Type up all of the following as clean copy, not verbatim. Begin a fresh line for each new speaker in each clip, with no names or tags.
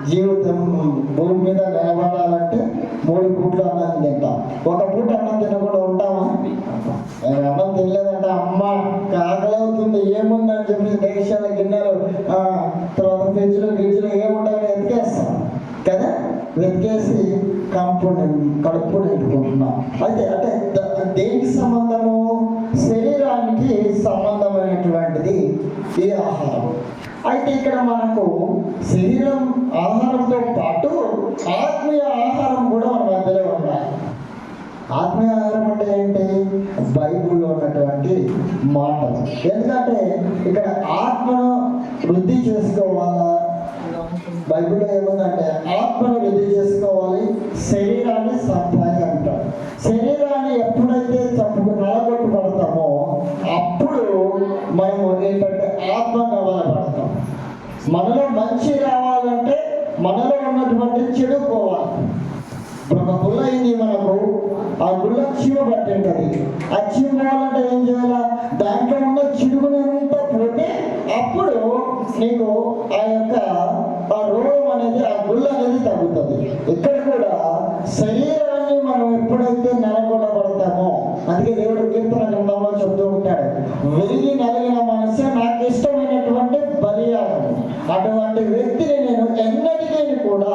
జీవితం భూమి మీద నిలబడాలంటే 3 పూట్ల అన్నం తింటాం. ఒక పూట అన్నం తినకుండా ఉంటామా? అన్నం తినలేదంటే అమ్మ ఆకలవుతుంది ఏముందని చెప్పి దేశాల గిన్నెలు తర్వాత ఫ్రిడ్జ్లో ఏముంటాయని వెతికేస్తాం కదా. వెతికేసి కడుపు నింపుకుంటున్నాం. అయితే అంటే దేనికి సంబంధము? శరీరానికి సంబంధమైనటువంటిది ఈ ఆహారం. అయితే ఇక్కడ మనకు శరీరం ఆహారంతో పాటు ఆత్మీయ ఆహారం కూడా మన మధ్యలో ఉన్నాయి. ఆత్మీయ ఆహారం అంటే ఏంటి? బైబిల్లో ఉన్నటువంటి మాటలు. ఎందుకంటే ఇక్కడ ఆత్మను వృద్ధి చేసుకోవాలా? బైబిల్లో ఏముందంటే ఆత్మను వృద్ధి చేసుకోవాలి, శరీరాన్ని సంపాది అంటారు. శరీరాన్ని ఎప్పుడైతే నలగొట్టుపడతామో అప్పుడు మనము ఏంటంటే ఆత్మ నవలపడతాం. మనలో మంచి రావాలంటే మనలో ఉన్నటువంటి చెడు పోవాలి. ఇప్పుడు ఒక గుల్ల అయింది మనకు, ఆ గుల్ల చీమ పట్టింటది. ఆ చీమ పోవాలంటే ఏం చేయాలా? దాంట్లో ఉన్న చిరుగునంతా పోతే అప్పుడు నీకు ఆ యొక్క రోగం అనేది, ఆ గుల్ల అనేది తగ్గుతుంది. ఇక్కడ కూడా శరీరాన్ని మనం ఎప్పుడైతే నలగొట్టబడతామో, అందుకే దేవుడు కీర్తన గ్రంథంలో చెప్తూ ఉంటాడు, వెలిగి నలిగిన మనసు నాకు ఇష్టమైనటువంటి బలియాగం, అటువంటి వ్యక్తిని నేను ఎన్నటికీ కూడా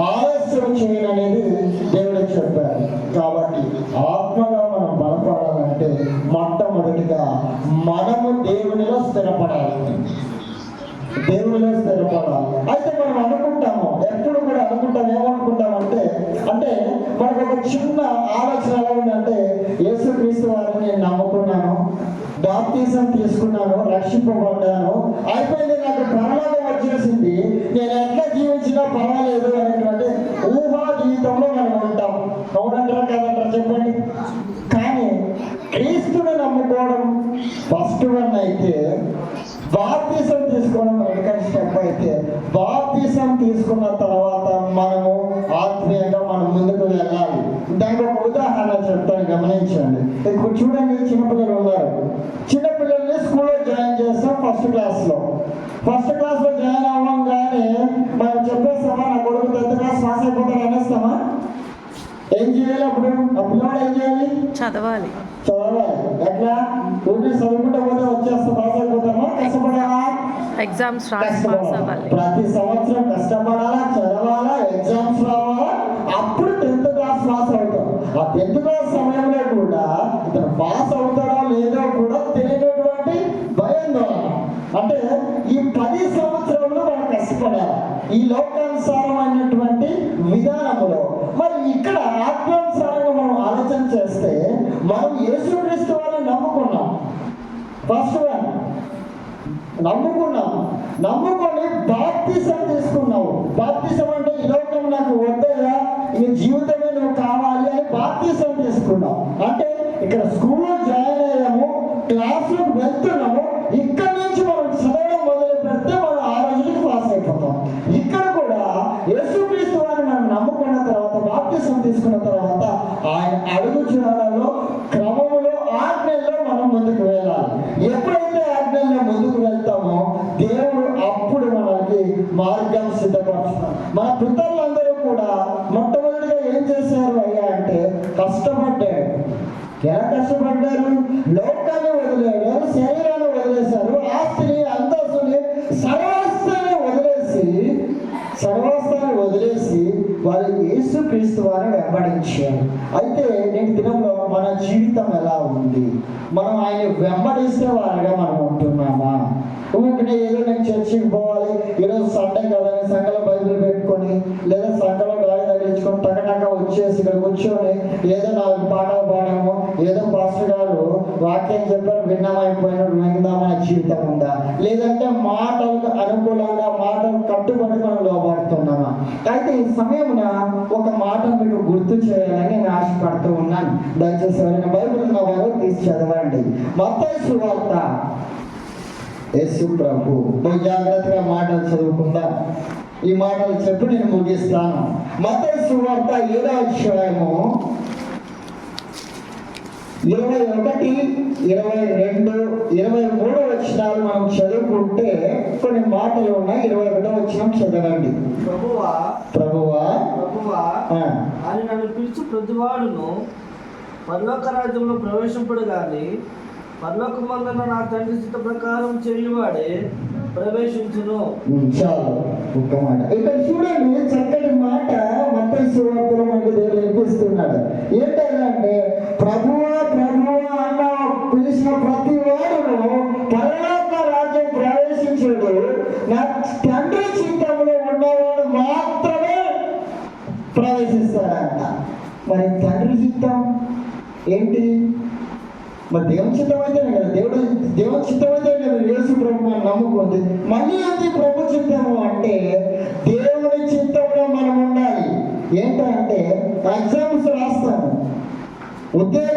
ఆలస్యం చేయననేది దేవుడు చెప్పాడు. కాబట్టి ఆత్మగా మనం బలపడాలంటే మొట్టమొదటిగా మనము దేవునిలో స్థిరపడాలి. అయితే మనం అనుకుంటాము, ఎప్పుడు కూడా అనుకుంటాం, ఏమనుకుంటామంటే అంటే మనకు ఒక చిన్న ఆలోచన ఎలా ఉందంటే, యేసుక్రీస్తు వారిని నేను నమ్ముకున్నాను, బాప్తిజం తీసుకున్నాను, రక్షింపబడ్డాను, అయిపోయింది, నాకు పరలోకం వచ్చేసింది, నేను ఎట్లా జీవించినా పర్వాలేదు అనేటువంటి ఊహా జీవితంలో మనం ఉంటాం. అవునంటారా కాదంటారా చెప్పండి? కానీ క్రీస్తుని నమ్ముకోవడం ఫస్ట్ వన్ అయితే, బాప్తిజం తీసుకోవడం సెకండ్ స్టెప్ అయితే, బాప్తిజం తీసుకున్న తర్వాత మనము ఆత్మీయంగా మనం ముందుకు వెళ్ళాలి. దానికి ఒక ఉదాహరణ చెప్తాను, గమనించండి. ఇప్పుడు చూడండి, చిన్నపిల్లలు ఉన్నారు. చిన్నపిల్లల్ని స్కూల్లో జాయిన్ చేస్తాం. ఫస్ట్ క్లాస్లో జాయిన్ అవ్వగానే మనం చెప్పేస్తామా, నా కొడుకు 10th క్లాస్ పాస్ అయిపోతాడు అనేస్తామా? ఏం చేయాలి? అప్పుడు ఆ పిల్లవాడు ఏం చేయాలి? చదవాలి. ఎట్లా? ఊరికి చదువుకుంటే పోతే వచ్చేస్తా పాస్ అయిపోతామా? కష్టపడాలా? ఎగ్జామ్స్ ప్రతి సంవత్సరం కష్టపడాలా, చదవాలా, ఎగ్జామ్స్ రావాలా, అప్పుడు 10th క్లాస్ పాస్ అవుతాం. ఆ 10th క్లాస్ సమయంలో కూడా ఇతను పాస్ అవుతాడా లేదో కూడా తెలియనటువంటి భయంలో, అంటే ఈ 10 సంవత్సరంలో మనం కష్టపడాలి ఈ లోకానుసారమైనటువంటి విధానంలో. మరి ఇక్కడ ఆత్మానుసారంగా మనం ఆలోచన చేస్తే, మనం యేసుక్రీస్తు వారిని నమ్ముకున్నాం. ఫస్ట్ వన్ నమ్ముకొని బాప్తిజం తీసుకున్నావు. బాప్తిజం అంటే ఈ లోకం నాకు వద్దగా, ఈ జీవితమే నువ్వు కావాలి అని బాప్తిజం తీసుకున్నావు. అంటే ఇక్కడ స్కూల్లో జాయిన్ అయ్యాము, క్లాసులకు వెళ్తున్నాము, ఇక్కడ నుంచి మనం చదవడం మొదలు పెడితే మనం ఆ రోజుకి పాస్ అయిపోతాం. ఇక్కడ కూడా యేసుక్రీస్తు వారిని మనం నమ్ముకున్న తర్వాత, బాప్తిజం తీసుకున్న తర్వాత ఆయన అడుగుజాడలో క్రమంలో ఆజ్ఞల్లో మనం ముందుకు వెళ్ళాలి. ఎప్పుడైతే ఆజ్ఞల్లో ముందుకు వెళ్తామో దేవుడు అప్పుడు మనకి మార్గం సిద్ధపరుస్తున్నాడు. మన పితరులందరూ కూడా మొట్టమొదటిగా ఏం చేశారు అయ్యా అంటే కష్టపడ్డారు. ఎలా కష్టపడ్డారు? లోకాన్ని వదిలేశారు, శరీరాన్ని వదిలేశారు, ఆస్తిని, అంతస్తుని, సర్వస్వాన్ని వదిలేసి వారు యేసుక్రీస్తు వారిని వెంబడించారు. అయితే నేటి దినంలో మన జీవితం ఎలా ఉంది? మనం ఆయన వెంబడిస్తే వారిగా మనం ఉంటున్నామా? ఊరికనే ఏదో నేను చర్చికి పోవాలి, ఈరోజు సండే కదా సంఘలో బైబిల్ పెట్టుకొని, లేదా సంఘలో గాలి తగిలించుకొని టకటక వచ్చేసి ఇక్కడ కూర్చొని ఏదో 4 పాటలు పాడాము, ఏదో పాస్టర్ గారు వాక్యం చెప్పారు, విన్నామైపోయినట్టు విందామనే జీవితం ఉందా? లేదంటే మాటలకు అనుకూలంగా మాటలు కట్టుబడి మనం లోపడుతున్నామా? అయితే ఈ సమయమున ఒక మాట మీకు గుర్తు చేయాలని నేను ఆశపడుతూ ఉన్నాను. దయచేసి ఎవరైనా బైబిల్ ఉన్న వారు తీసి చదవండి. మత్తయి సువార్త, యేసు ప్రభు. జాగ్రత్తగా మాటలు చదువుకుందా, ఈ మాటలు చెప్పి నేను ముగిస్తాను. మత్తయి సువార్త 7వ అధ్యాయము 21, 22, 23 వచనాలు మనం చదువుకుంటే కొన్ని మాటలు ఉన్నాయి. 21వ వచనం చదవండి.
ప్రభువా
ప్రభువా
ప్రభువా అని నన్ను పిలిచి ప్రతివాడును పరలోక రాజ్యంలో ప్రవేశింపడు గాని పరలోకమందున నా తండ్రి చిత్త ప్రకారం చేయువాడే ప్రవేశించును.
చాలు ఒక్క మాట ఇక్కడ చూడండి, చక్కటి మాట మత్తయి సువార్తలో మనకు దేవుడు వినిపిస్తున్నాడు. ఏంటంటే ప్రభువా ప్రభువా అన్న పిలిచిన ప్రతి వాడును పరలోక రాజ్యం ప్రవేశించాడు, నా తండ్రి చిత్తంలో ఉన్నవాడు మాత్రమే ప్రవేశిస్తాడంట. మరి తండ్రి చిత్తం ఏంటి? మరి దేవుని చిత్తం అయితేనే కదా, దేవుని చిత్తం అయితే కదా యేసు ప్రభు మనం నమ్ముకుంది. మళ్ళీ అది ప్రభు చిత్తము అంటే దేవుని చిత్తంలో మనం ఉండాలి. ఏంటంటే ఎగ్జామ్స్ రాస్తాము, ఉద్యోగం